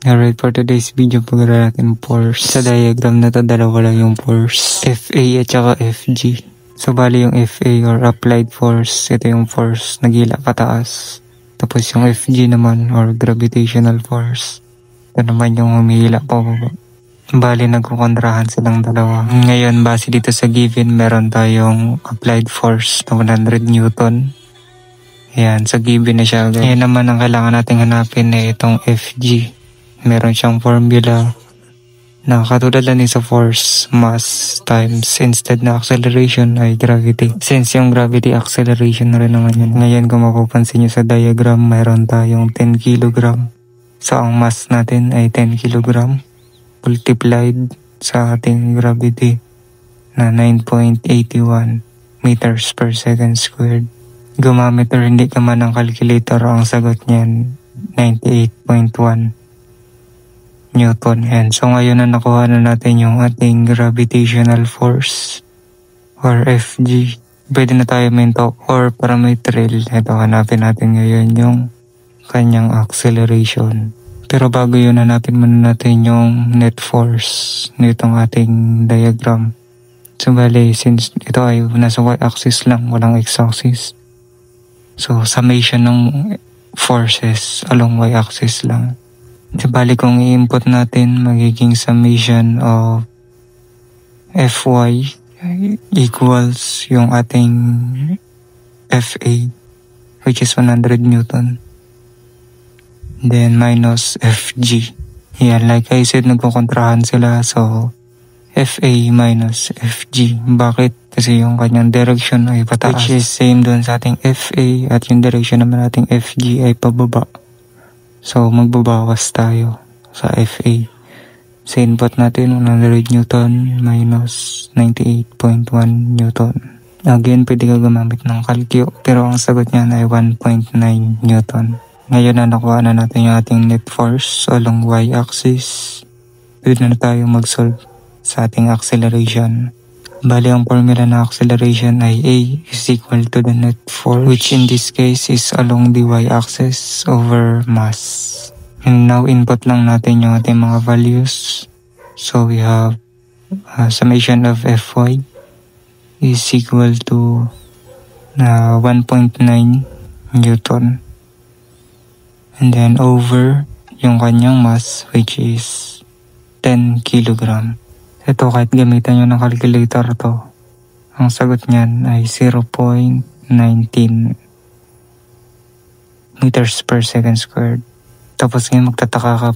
Alright, for today's video, pag-aralan natin force. Sa diagram na to, dalawa lang yung force. FA at saka FG. So, bali yung FA or applied force, ito yung force nagila pataas. Tapos yung FG naman or gravitational force, ito naman yung humihila pababa. Bali, nagkukontrahan silang dalawa. Ngayon, base dito sa given, meron tayong applied force na 100 Newton. Ayan, sa given na siya. Ngayon naman, ang kailangan natin hanapin na itong FG. Meron siyang formula na katulad lang sa force, mass times instead na acceleration ay gravity. Since yung gravity acceleration na rin naman yun. Ngayon kung mapapansin nyo sa diagram, mayroon tayong 10 kg. So ang mass natin ay 10 kg multiplied sa ating gravity na 9.81 meters per second squared. Gumamit or hindi ka man ng calculator, ang sagot niyan 98.1 Newton. And so ngayon na nakuha na natin yung ating gravitational force or FG. Pwede na tayo minto or parametric. Ito, hanapin natin ngayon yung kanyang acceleration. Pero bago yun, hanapin muna natin yung net force nitong ating diagram. So bali, since ito ay nasa y-axis lang, walang x-axis. So summation ng forces along y-axis lang. So, bali kung i-input natin, magiging summation of Fy equals yung ating Fa, which is 100 Newton. Then minus Fg. Yan, like I said, nagkukontrahan sila. So, Fa minus Fg. Bakit? Kasi yung kanyang direction ay pataas. Which is same dun sa ating Fa at yung direction naman nating Fg ay pababa. So, magbabawas tayo sa Fa. Sa input natin, 100 Newton minus 98.1 Newton. Again, pwede ka gumamit ng calcio, pero ang sagot niyan ay 1.9 Newton. Ngayon na nakuha na natin yung ating net force along y-axis. Pwede na tayo mag-solve sa ating acceleration. Bali, ang formula na acceleration ay A is equal to the net force, which in this case is along the y-axis over mass. And now, input lang natin yung ating mga values. So, we have summation of Fy is equal to 1.9 Newton. And then, over yung kanyang mass, which is 10 kilogram. Ito, kahit gamitan nyo ng calculator to, ang sagot niyan ay 0.19 meters per second squared. Tapos ngayon magtataka ka,